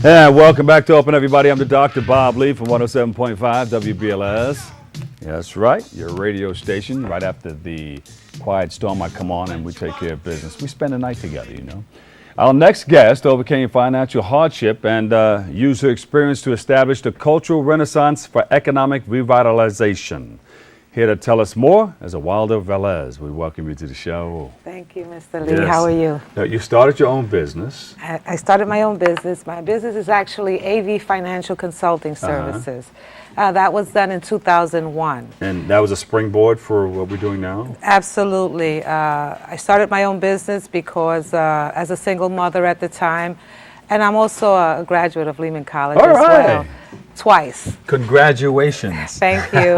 And welcome back to Open, everybody. I'm the Dr. Bob Lee from 107.5 WBLS. That's right, your radio station. Right after the quiet storm, I come on and we take care of business. We spend the night together, you know. Our next guest overcame financial hardship and used her experience to establish the cultural renaissance for economic revitalization. Here to tell us more is Awilda Velez. We welcome you to the show. Thank you, Mr. Lee. Yes. How are you? Now, you started your own business. I started my own business. My business is actually AV Financial Consulting Services. That was done in 2001. And that was a springboard for what we're doing now? Absolutely. I started my own business because as a single mother at the time, and I'm also a graduate of Lehman College as well. Twice. Congratulations. Thank you.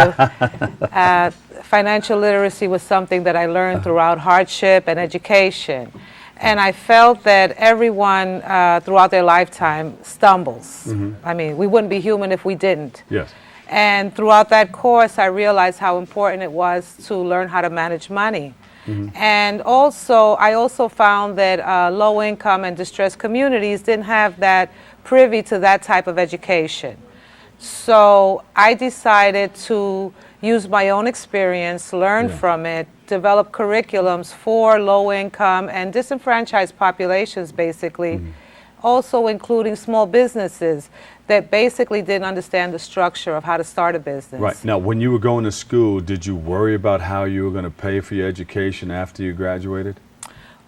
Financial literacy was something that I learned throughout hardship and education. And I felt that everyone throughout their lifetime stumbles. Mm-hmm. I mean, we wouldn't be human if we didn't. Yes. And throughout that course, I realized how important it was to learn how to manage money. Mm-hmm. And I also found that low-income and distressed communities didn't have that privy to that type of education. So I decided to use my own experience, learn from it, develop curriculums for low-income and disenfranchised populations, basically, also including small businesses that basically didn't understand the structure of how to start a business. Right. Now, when you were going to school, did you worry about how you were going to pay for your education after you graduated?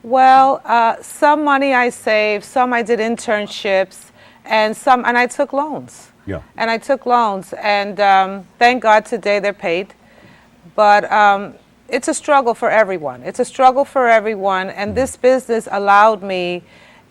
Well, some money I saved, some I did internships, and I took loans. Yeah. And I took loans, and thank God today they're paid. But it's a struggle for everyone. It's a struggle for everyone, and this business allowed me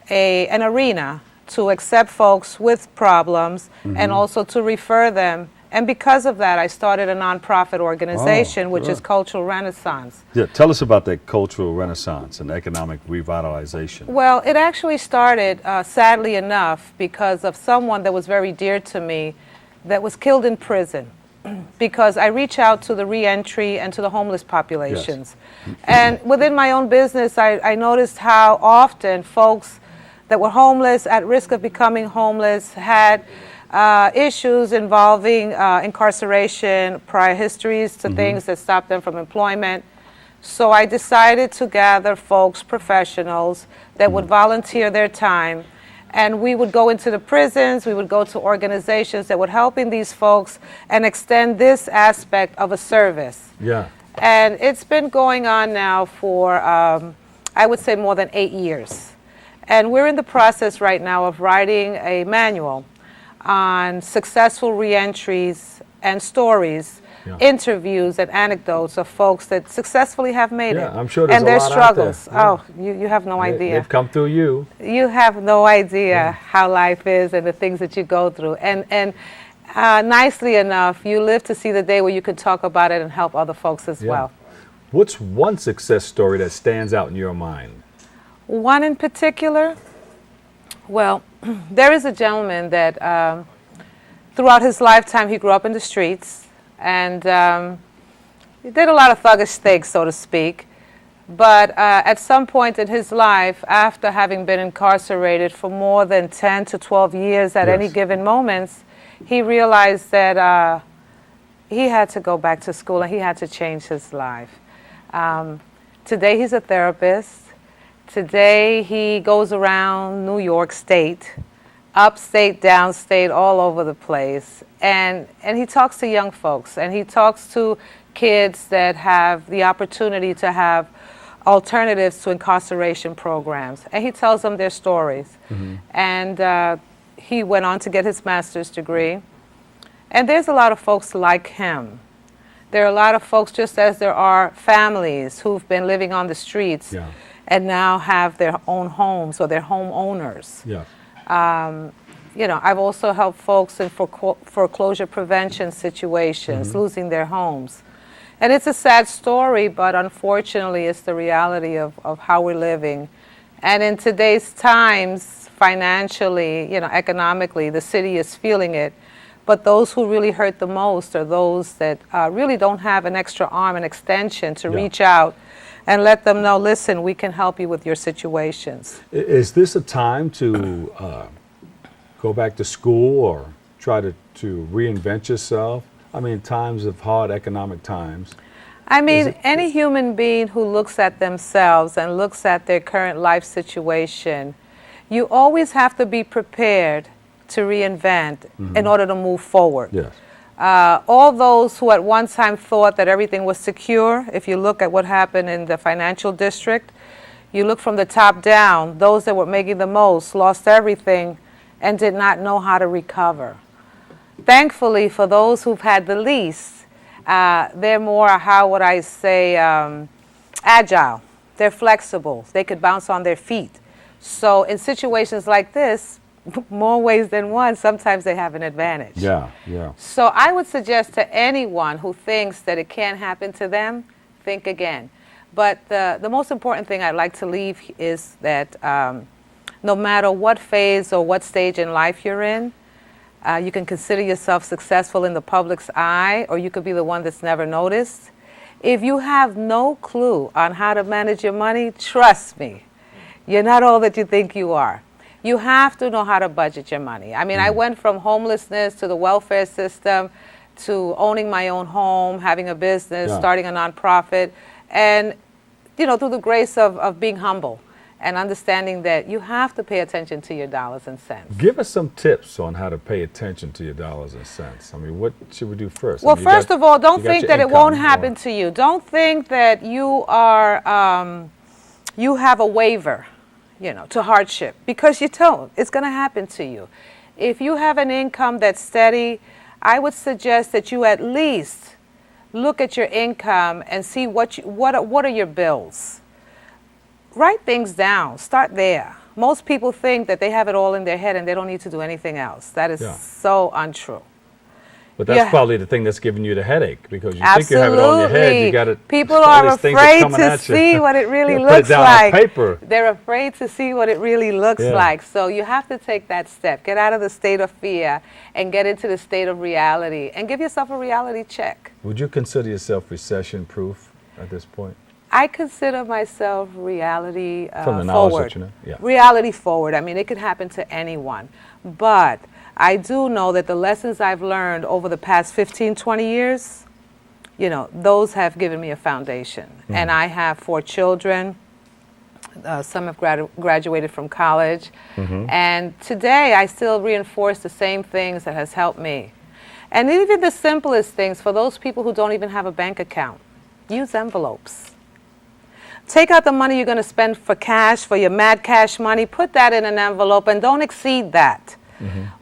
an arena to accept folks with problems and also to refer them. And because of that, I started a nonprofit organization, which is Cultural Renaissance. Yeah, tell us about that cultural renaissance and economic revitalization. Well, it actually started, sadly enough, because of someone that was very dear to me that was killed in prison. Because I reach out to the reentry and to the homeless populations. Yes. And within my own business, I noticed how often folks that were homeless, at risk of becoming homeless, had issues involving incarceration, prior histories to things that stopped them from employment. So I decided to gather folks, professionals, that would volunteer their time. And we would go into the prisons, we would go to organizations that would helping these folks and extend this aspect of a service. Yeah. And it's been going on now for, I would say, more than 8 years. And we're in the process right now of writing a manual on successful reentries and stories, interviews and anecdotes of folks that successfully have made it. Yeah, I'm sure there's and their a lot struggles. out there. Oh, you have no idea. They've come through you. You have no idea how life is and the things that you go through. And nicely enough, you live to see the day where you can talk about it and help other folks as well. What's one success story that stands out in your mind? One in particular? Well, there is a gentleman that throughout his lifetime he grew up in the streets and he did a lot of thuggish things, so to speak. But at some point in his life, after having been incarcerated for more than 10 to 12 years at any given moments, he realized that he had to go back to school and he had to change his life. Today he's a therapist. Today he goes around New York State, upstate, downstate, all over the place. And he talks to young folks and he talks to kids that have the opportunity to have alternatives to incarceration programs. And he tells them their stories. And he went on to get his master's degree. And there's a lot of folks like him. There are a lot of folks, just as there are families who've been living on the streets and now have their own homes or they're homeowners. You know, I've also helped folks in foreclosure prevention situations, losing their homes. And it's a sad story, but unfortunately it's the reality of how we're living. And in today's times, financially, you know, economically, the city is feeling it. But those who really hurt the most are those that really don't have an extra arm and extension to reach out and let them know, listen, we can help you with your situations. Is this a time to go back to school or try to reinvent yourself? I mean, times of hard economic times. I mean, any human being who looks at themselves and looks at their current life situation, you always have to be prepared to reinvent in order to move forward. Yes. All those who at one time thought that everything was secure, if you look at what happened in the financial district, you look from the top down, those that were making the most lost everything and did not know how to recover. Thankfully, for those who've had the least, they're more, how would I say, agile. They're flexible. They could bounce on their feet. So in situations like this, more ways than one, sometimes they have an advantage. Yeah, yeah. So I would suggest to anyone who thinks that it can't happen to them, think again. But the most important thing I'd like to leave is that no matter what phase or what stage in life you're in, you can consider yourself successful in the public's eye, or you could be the one that's never noticed. If you have no clue on how to manage your money, trust me, you're not all that you think you are. You have to know how to budget your money. I mean, I went from homelessness to the welfare system to owning my own home, having a business, starting a nonprofit, and, you know, through the grace of being humble and understanding that you have to pay attention to your dollars and cents. Give us some tips on how to pay attention to your dollars and cents. I mean, what should we do first? Well, I mean, first of all, don't think that it won't income, happen to you. Don't think that you are, you have a waiver, you know, to hardship, because you don't. It's going to happen to you. If you have an income that's steady, I would suggest that you at least look at your income and see what are your bills. Write things down. Start there. Most people think that they have it all in their head and they don't need to do anything else. That is so untrue. But that's probably the thing that's giving you the headache, because you think you Absolutely. have it all in your head. You got it. People are afraid to see what it really looks put it down like. on paper. They're afraid to see what it really looks like. So you have to take that step. Get out of the state of fear and get into the state of reality and give yourself a reality check. Would you consider yourself recession-proof at this point? I consider myself reality From the knowledge forward. that you know? Yeah. Reality forward. I mean, it could happen to anyone. But I do know that the lessons I've learned over the past 15, 20 years, you know, those have given me a foundation. And I have 4 children. Some have graduated from college. And today I still reinforce the same things that has helped me. And even the simplest things, for those people who don't even have a bank account, use envelopes. Take out the money you're going to spend for cash, for your mad cash money, put that in an envelope and don't exceed that.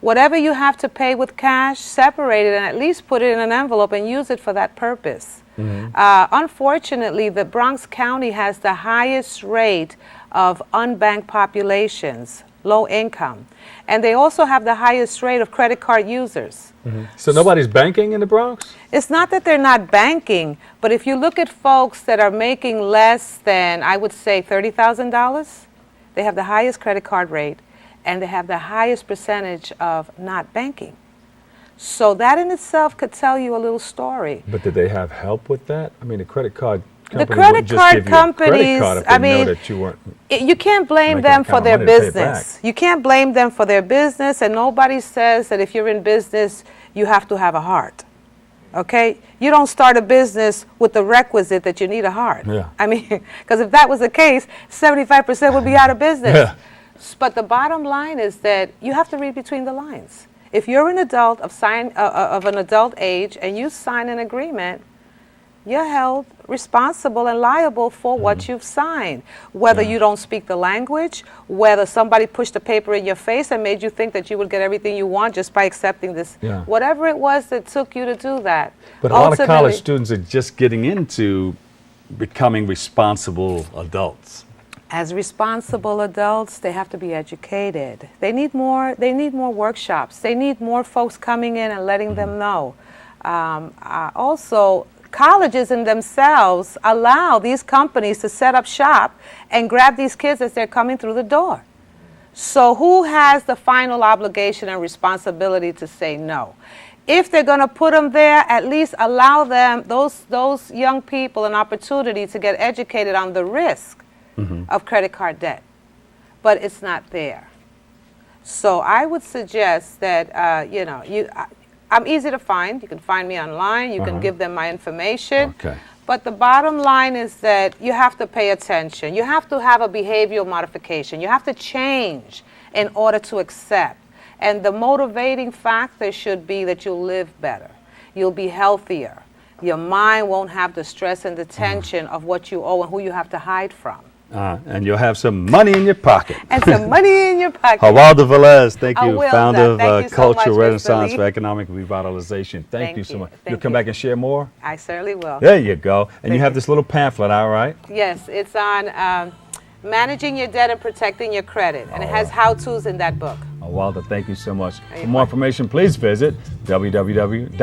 Whatever you have to pay with cash, separate it and at least put it in an envelope and use it for that purpose. Unfortunately, the Bronx County has the highest rate of unbanked populations, low income. And they also have the highest rate of credit card users. So nobody's banking in the Bronx? It's not that they're not banking, but if you look at folks that are making less than, I would say, $30,000, they have the highest credit card rate and they have the highest percentage of not banking. So that in itself could tell you a little story. But did they have help with that? I mean, the credit card company The credit wouldn't just card give you a credit companies, card if they I know mean, that you weren't. You can't blame making them the for kind their of money to pay it business. back. You can't blame them for their business, and nobody says that if you're in business, you have to have a heart. Okay? You don't start a business with the requisite that you need a heart. Yeah. I mean, because if that was the case, 75% would be out of business. Yeah. But the bottom line is that you have to read between the lines. If you're an adult of an adult age and you sign an agreement, you're held responsible and liable for what you've signed. Whether you don't speak the language, whether somebody pushed a paper in your face and made you think that you would get everything you want just by accepting this. Yeah. Whatever it was that took you to do that. But a lot of college ultimately- students are just getting into becoming responsible adults. As responsible adults, they have to be educated. They need more workshops. They need more folks coming in and letting them know. Also, colleges in themselves allow these companies to set up shop and grab these kids as they're coming through the door. So who has the final obligation and responsibility to say no? If they're going to put them there, at least allow them, those young people, an opportunity to get educated on the risk of credit card debt. But it's not there. So I would suggest that, I'm easy to find. You can find me online. You can give them my information. Okay. But the bottom line is that you have to pay attention. You have to have a behavioral modification. You have to change in order to accept. And the motivating factor should be that you'll live better. You'll be healthier. Your mind won't have the stress and the tension of what you owe and who you have to hide from. And you'll have some money in your pocket. And some money in your pocket. Awilda Velez, thank you, Awilda, founder thank you of so Cultural much, Mr. Renaissance Lee. for Economic Revitalization. Thank you so much. You'll come back and share more? I certainly will. There you go. And Thank you have you. this little pamphlet, all right? Yes, it's on managing your debt and protecting your credit. And it has how-tos in that book. Awilda, thank you so much. For You're more welcome. information, please visit www.crer.org.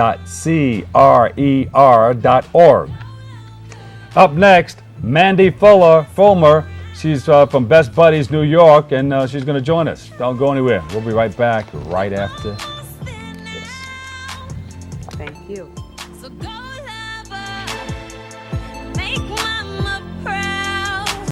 Up next, Mandy Fulmer. She's from Best Buddies, New York, and she's going to join us. Don't go anywhere. We'll be right back right after this. Thank you. So go